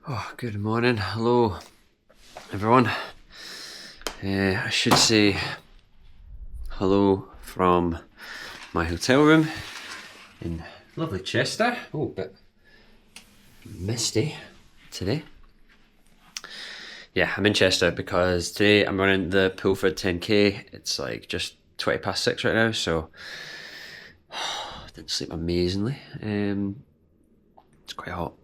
Oh, good morning. Hello, everyone. I should say hello from my hotel room in lovely Chester. Oh, a bit misty today. Yeah, I'm in Chester because today I'm running the Pulford 10K. It's like just 20 past 6 right now, so didn't sleep amazingly. It's quite hot.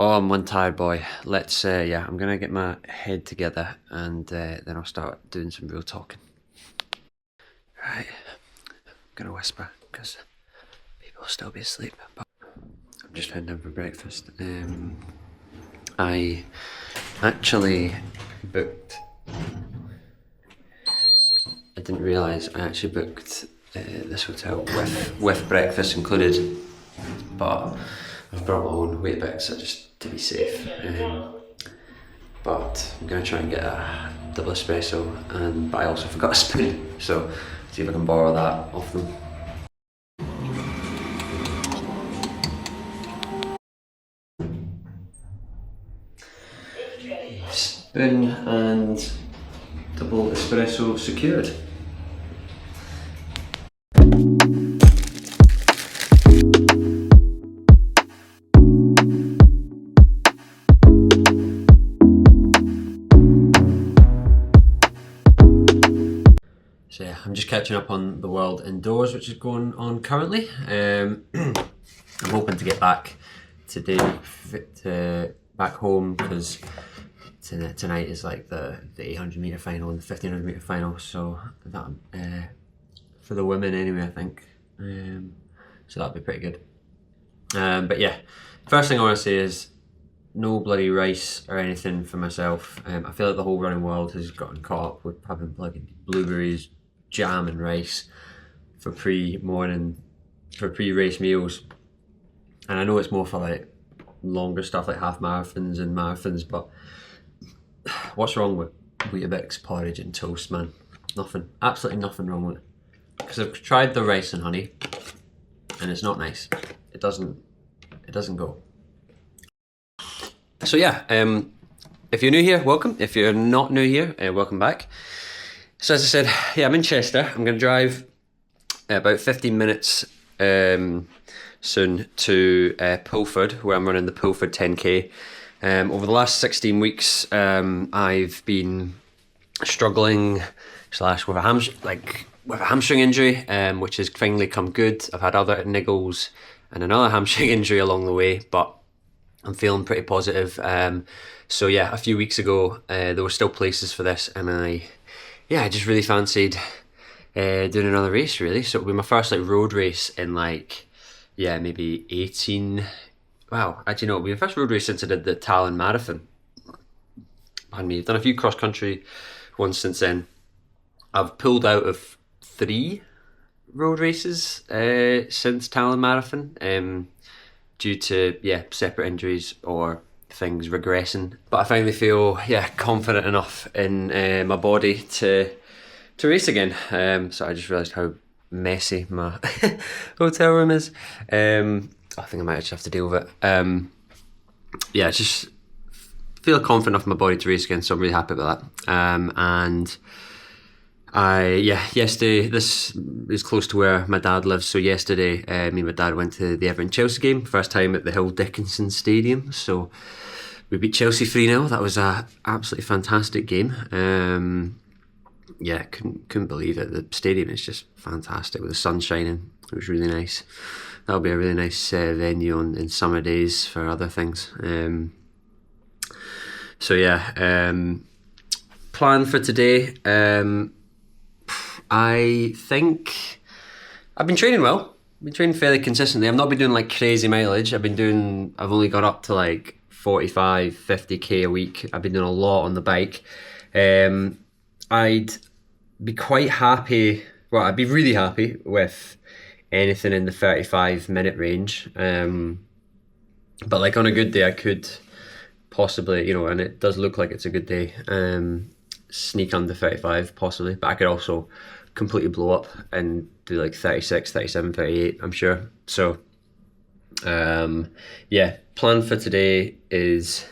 Oh, I'm one tired boy. I'm gonna get my head together and then I'll start doing some real talking. Right, I'm gonna whisper because people will still be asleep. But I'm just heading down for breakfast. I actually booked. I didn't realise I actually booked this hotel with breakfast included, but I've brought my own Weetabix just to be safe. But I'm gonna try and get a double espresso, but I also forgot a spoon, so see if I can borrow that off them. Spoon and double espresso secured. So yeah, I'm just catching up on the world indoors, which is going on currently. I'm hoping to get back today, back home, because tonight is like the 800 metre final and the 1500 metre final. So that for the women anyway, I think. So that'd be pretty good. But yeah, first thing I want to say is no bloody rice or anything for myself. I feel like the whole running world has gotten caught up with having bloody blueberries, jam and rice for pre-race meals. And I know it's more for like longer stuff like half marathons and marathons, but what's wrong with Weetabix, porridge and toast, man? Nothing, absolutely nothing wrong with it. Because I've tried the rice and honey and it's not nice. It doesn't go. So yeah, if you're new here, welcome. If you're not new here, welcome back. So as I said, yeah, I'm in Chester. I'm going to drive about 15 minutes soon to Pulford, where I'm running the Pulford 10K. Over the last 16 weeks, I've been struggling with a hamstring injury, which has finally come good. I've had other niggles and another hamstring injury along the way, but I'm feeling pretty positive. So yeah, a few weeks ago, there were still places for this, and I just really fancied doing another race, really. So it'll be my first like road race in maybe 18. Wow, actually no, it'll be my first road race since I did the Tallinn Marathon. Pardon me, I've done a few cross country ones since then. I've pulled out of 3 road races since Tallinn Marathon due to separate injuries or things regressing, but I finally feel confident enough in my body to race again. So I just realised how messy my hotel room is. I think I might actually have to deal with it. Just feel confident enough in my body to race again, so I'm really happy about that. And yesterday, this is close to where my dad lives, so yesterday me and my dad went to the Everton-Chelsea game, first time at the Hill Dickinson Stadium, so we beat Chelsea 3-0. That was a absolutely fantastic game. Couldn't believe it. The stadium is just fantastic with the sun shining. It was really nice. That'll be a really nice venue in summer days for other things. Plan for today. I think I've been training well. I've been training fairly consistently. I've not been doing like crazy mileage. I've only got up to like 45, 50k a week. I've been doing a lot on the bike. I'd be quite happy. Well, I'd be really happy with anything in the 35-minute range. But like on a good day, I could possibly, and it does look like it's a good day, sneak under 35 possibly. But I could also completely blow up and do like 36, 37, 38, I'm sure. So plan for today is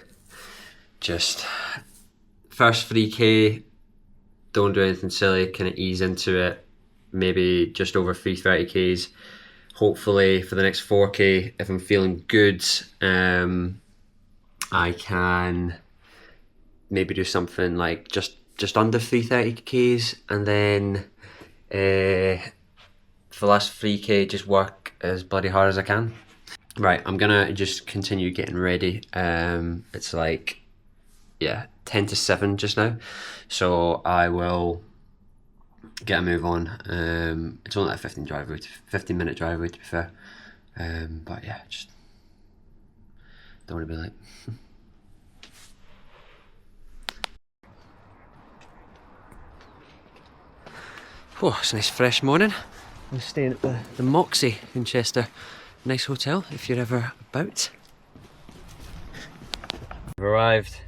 just first 3k, don't do anything silly, kind of ease into it, maybe just over 330k's. Hopefully for the next 4k, if I'm feeling good, I can maybe do something like just under 330k's, and then for the last 3k just work as bloody hard as I can. Right, I'm gonna just continue getting ready. It's like, yeah, 10 to 7 just now, so I will get a move on. It's only like a 15-minute drive away to be fair, but yeah, just don't want to be late. Oh, it's a nice fresh morning. I'm staying at the Moxie in Chester. Nice hotel if you're ever about. We've arrived.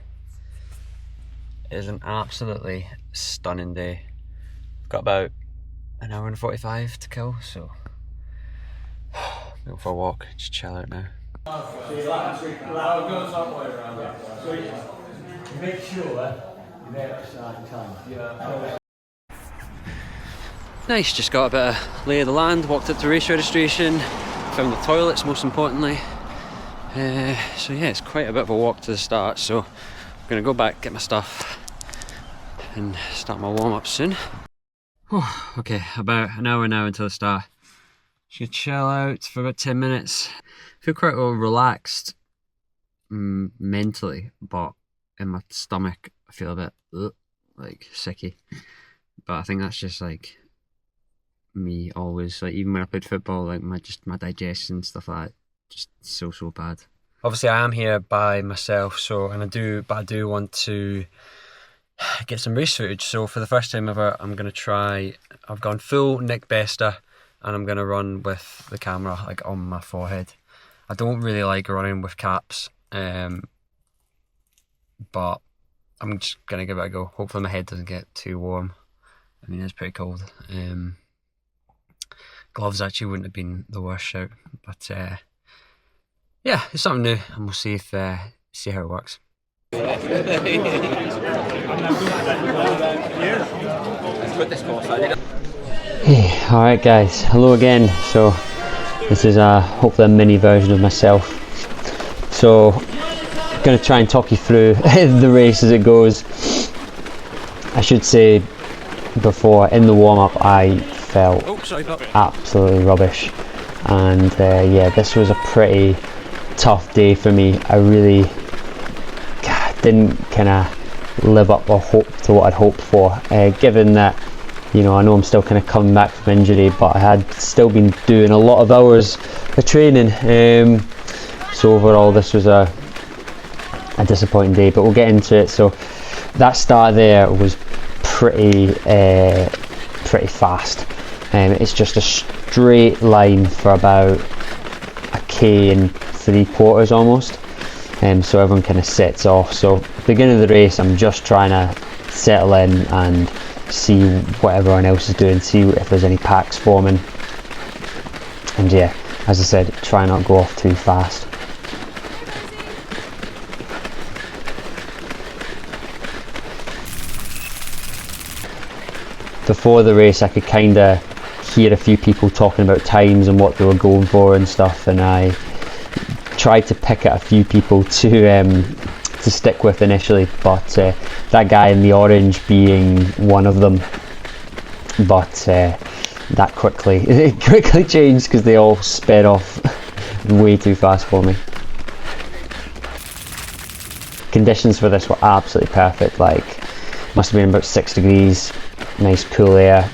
It is an absolutely stunning day. We've got about an hour and 45 to kill, so go for a walk, just chill out now. Make sure you're there at the starting time. Nice, just got a bit of lay of the land, walked up to race registration, found the toilets most importantly. So yeah, it's quite a bit of a walk to the start, so I'm gonna go back, get my stuff and start my warm-up soon. Oh, okay, about an hour now until the start. Just gonna chill out for about 10 minutes. Feel quite well relaxed mentally, but in my stomach I feel a bit like sicky. But I think that's just like me always, like even when I played football, like my digestion, stuff like that, just so bad. Obviously I am here by myself, so I do want to get some race footage. So for the first time ever, I'm gonna try, I've gone full Nick Bester and I'm gonna run with the camera like on my forehead. I don't really like running with caps, but I'm just gonna give it a go. Hopefully my head doesn't get too warm. I mean, it's pretty cold. Gloves actually wouldn't have been the worst shout, but yeah, it's something new, and we'll see how it works. Hey, alright guys, hello again. So this is hopefully a mini version of myself. So I'm going to try and talk you through the race as it goes. I should say before, in the warm-up I felt absolutely rubbish, and yeah, this was a pretty tough day for me. I really didn't kind of live up or hope to what I'd hoped for, given that, you know, I know I'm still kind of coming back from injury, but I had still been doing a lot of hours of training, so overall this was a disappointing day, but we'll get into it. So that start there was pretty fast. It's just a straight line for about a K and 3/4 almost, so everyone kind of sets off. So beginning of the race, I'm just trying to settle in and see what everyone else is doing, see if there's any packs forming, and yeah, as I said, try not to go off too fast. Before the race I could kind of hear a few people talking about times and what they were going for and stuff, and I tried to pick at a few people to stick with initially, but that guy in the orange being one of them, but that quickly changed because they all sped off way too fast for me. Conditions for this were absolutely perfect, like must have been about 6 degrees, nice cool air,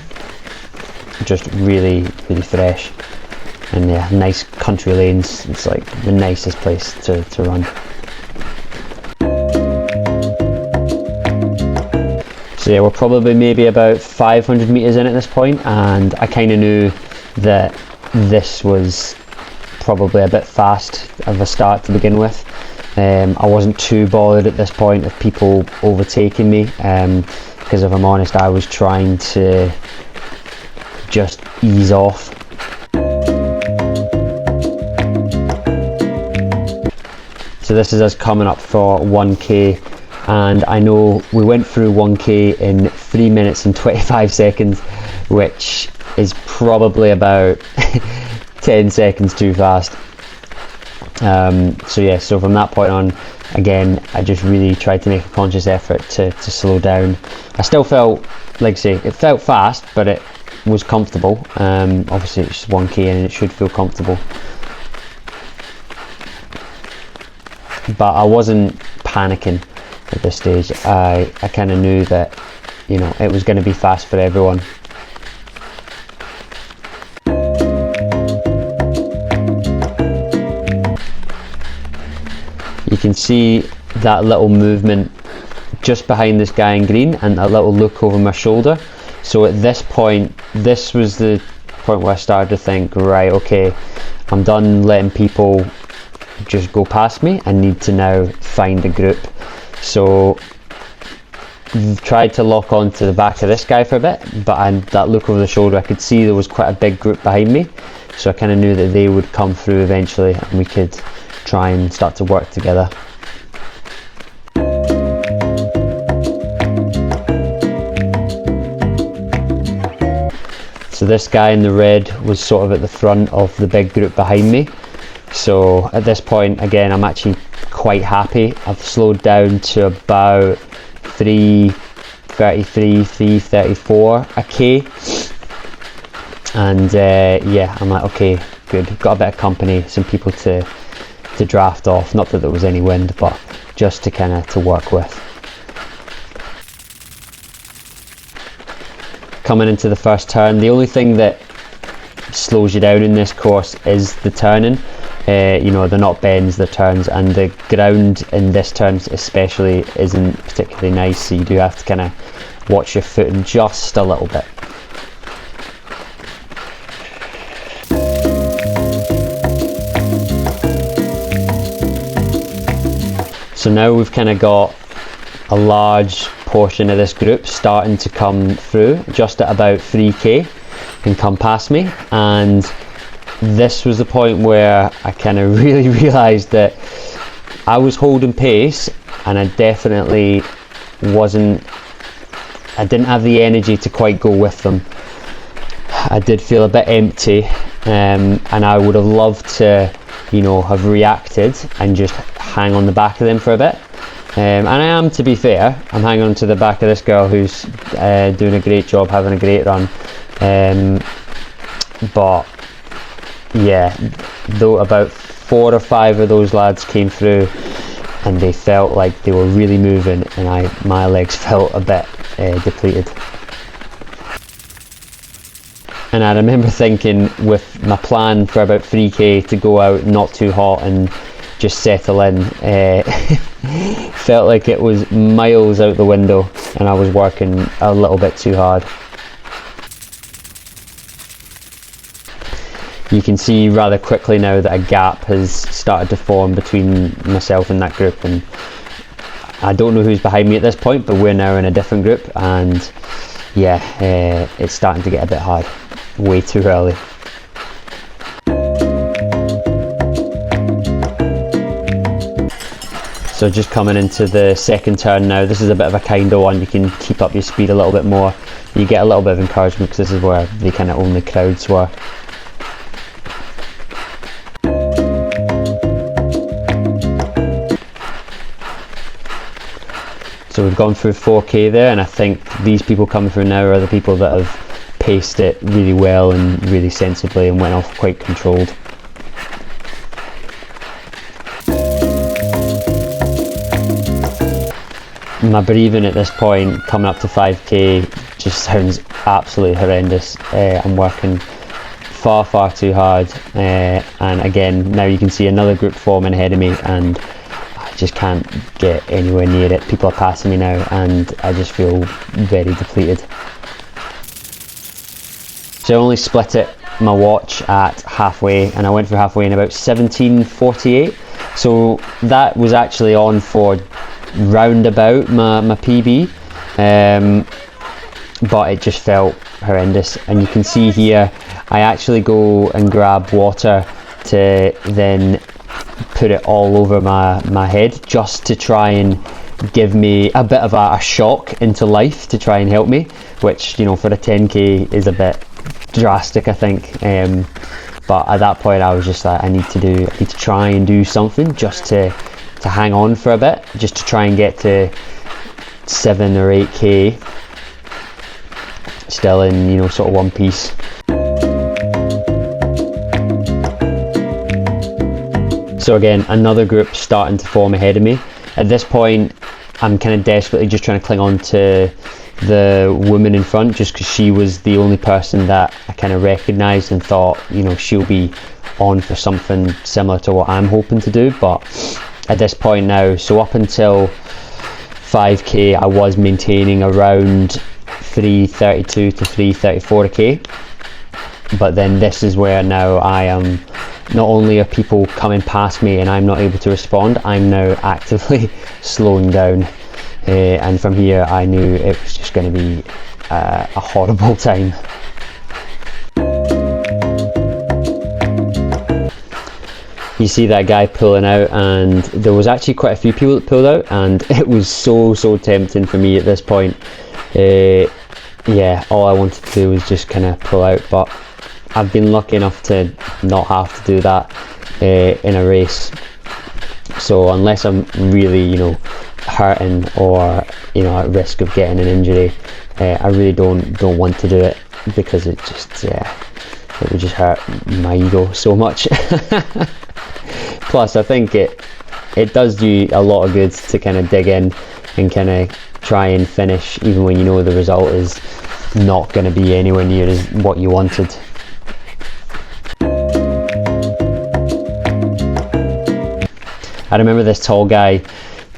just really fresh, and yeah, nice country lanes. It's like the nicest place to run. So yeah, we're probably maybe about 500 meters in at this point, and I kind of knew that this was probably a bit fast of a start to begin with. I wasn't too bothered at this point of people overtaking me, because if I'm honest, I was trying to just ease off. So this is us coming up for 1k, and I know we went through 1k in 3 minutes and 25 seconds, which is probably about 10 seconds too fast. So yeah, so from that point on, again, I just really tried to make a conscious effort to slow down. I still felt, like I say, it felt fast, but it was comfortable. Obviously it's just 1k and it should feel comfortable. But I wasn't panicking at this stage. I kind of knew that, you know, it was going to be fast for everyone. You can see that little movement just behind this guy in green and a little look over my shoulder. So at this point, this was the point where I started to think, right, okay, I'm done letting people just go past me. I need to now find a group. So tried to lock on to the back of this guy for a bit, but that look over the shoulder, I could see there was quite a big group behind me, so I kind of knew that they would come through eventually and we could try and start to work together. So this guy in the red was sort of at the front of the big group behind me. So at this point, again, I'm actually quite happy. I've slowed down to about 3:33, 3:34 a k, and yeah, I'm like, okay, good. Got a bit of company, some people to draft off. Not that there was any wind, but just to kind of to work with. Coming into the first turn, the only thing that slows you down in this course is the turning. You know, they're not bends, they're turns, and the ground in this turn especially isn't particularly nice, so you do have to kind of watch your footing just a little bit. So now we've kind of got a large portion of this group starting to come through just at about 3k and come past me, and this was the point where I kind of really realised that I was holding pace and I definitely I didn't have the energy to quite go with them. I did feel a bit empty, and I would have loved to, you know, have reacted and just hang on the back of them for a bit. And I am, to be fair, I'm hanging on to the back of this girl who's doing a great job, having a great run. But yeah, though about 4 or 5 of those lads came through and they felt like they were really moving, and my legs felt a bit depleted. And I remember thinking, with my plan for about 3k to go out not too hot and just settle in, felt like it was miles out the window and I was working a little bit too hard. You can see rather quickly now that a gap has started to form between myself and that group, and I don't know who's behind me at this point, but we're now in a different group, and yeah, it's starting to get a bit hard, way too early. So just coming into the second turn now, this is a bit of a kinder one. You can keep up your speed a little bit more. You get a little bit of encouragement because this is where the kind of only crowds were. So we've gone through 4k there, and I think these people coming through now are the people that have paced it really well and really sensibly and went off quite controlled. My breathing at this point, coming up to 5k, just sounds absolutely horrendous. I'm working far too hard, and again, now you can see another group forming ahead of me, and I just can't get anywhere near it. People are passing me now, and I just feel very depleted. So I only split it, my watch, at halfway, and I went for halfway in about 17:48. So that was actually on for round about my PB, but it just felt horrendous. And you can see here, I actually go and grab water to then put it all over my head just to try and give me a bit of a shock into life, to try and help me, which, you know, for a 10k is a bit drastic, I think. But at that point I was just like, I need to try and do something just to hang on for a bit, just to try and get to 7 or 8k still in, you know, sort of one piece. So again, another group starting to form ahead of me. At this point, I'm kind of desperately just trying to cling on to the woman in front, just because she was the only person that I kind of recognised and thought, you know, she'll be on for something similar to what I'm hoping to do. But at this point now, so up until 5k, I was maintaining around 332 to 334k. But then this is where now I am, not only are people coming past me and I'm not able to respond, I'm now actively slowing down. And from here I knew it was just going to be a horrible time. You see that guy pulling out, and there was actually quite a few people that pulled out, and it was so tempting for me at this point. Yeah, all I wanted to do was just kind of pull out, but I've been lucky enough to not have to do that in a race. So unless I'm really, you know, hurting or, you know, at risk of getting an injury, I really don't want to do it, because it just, yeah, it would just hurt my ego so much. Plus I think it does you a lot of good to kind of dig in and kind of try and finish, even when you know the result is not going to be anywhere near as what you wanted. I remember this tall guy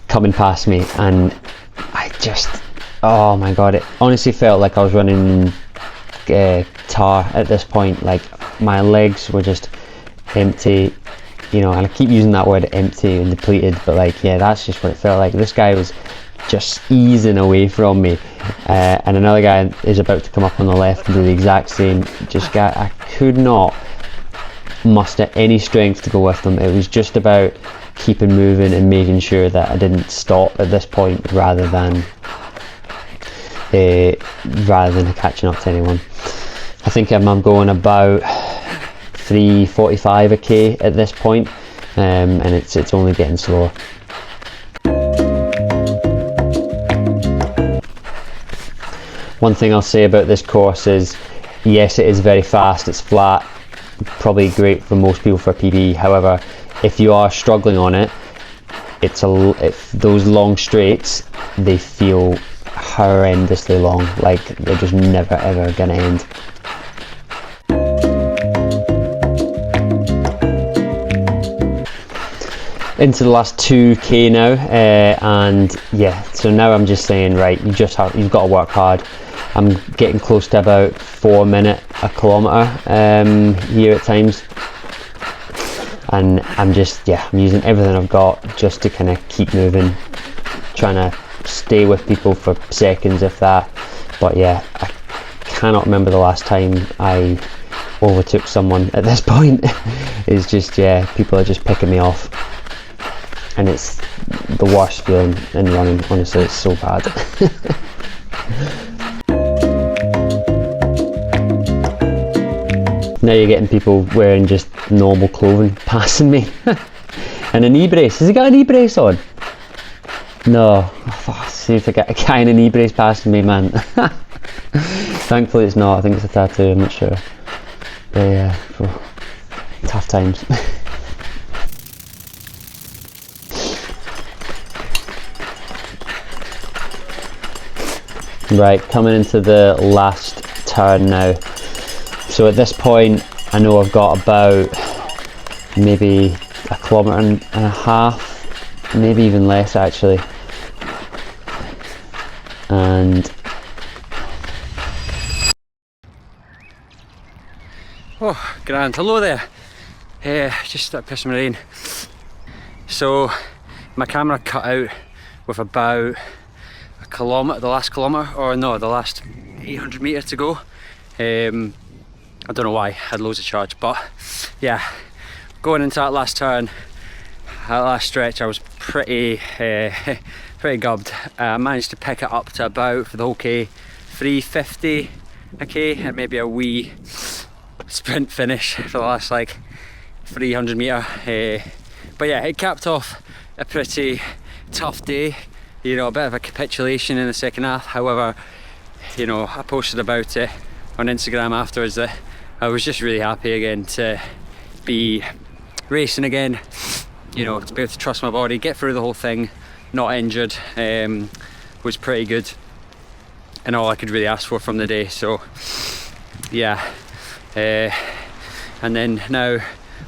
coming past me, and I just, oh my god, it honestly felt like I was running tar at this point. Like, my legs were just empty, you know, and I keep using that word, empty and depleted, but like, yeah, that's just what it felt like. This guy was just easing away from me, and another guy is about to come up on the left and do the exact same. I could not muster any strength to go with them. It was just about keeping moving and making sure that I didn't stop at this point, rather than catching up to anyone. I think I'm going about 3:45 a k at this point, and it's only getting slower. One thing I'll say about this course is, yes, it is very fast, it's flat, probably great for most people for PB. However, if you are struggling on it, if those long straights, they feel horrendously long, like they're just never ever gonna end. Into the last 2k now, and yeah, so now I'm just saying, right, you've got to work hard. I'm getting close to about 4 minutes a kilometre here at times, and I'm using everything I've got just to kind of keep moving, trying to stay with people for seconds, if that. But yeah, I cannot remember the last time I overtook someone at this point. It's just, yeah, people are just picking me off, and it's the worst feeling in running. Honestly, it's so bad. Now you're getting people wearing just normal clothing passing me. And a knee brace. Has he got a knee brace on? No. Oh, see if I get a guy in a knee brace passing me, man. Thankfully it's not. I think it's a tattoo, I'm not sure. But yeah, tough times. Right, coming into the last turn now. So at this point, I know I've got about maybe 1.5 kilometres, maybe even less actually. And oh, grand. Hello there. Just started pissing rain. So my camera cut out with about a kilometre, the last 800 metres to go. I don't know why, I had loads of charge, but yeah, going into that last turn, that last stretch I was pretty pretty gubbed. I managed to pick it up to about, for the whole K, 350 a K, and maybe a wee sprint finish for the last like 300 metre. But yeah, it capped off a pretty tough day, you know, a bit of a capitulation in the second half. However, you know, I posted about it on Instagram afterwards that I was just really happy again to be racing again, you know, to be able to trust my body, get through the whole thing, not injured, was pretty good, and all I could really ask for from the day. So yeah, and then now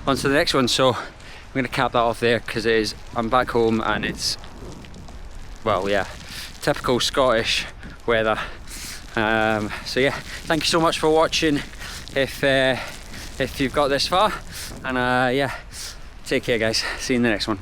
on to the next one. So I'm going to cap that off there because I'm back home and it's, well, yeah, typical Scottish weather. So yeah, thank you so much for watching if you've got this far, and yeah, take care guys, see you in the next one.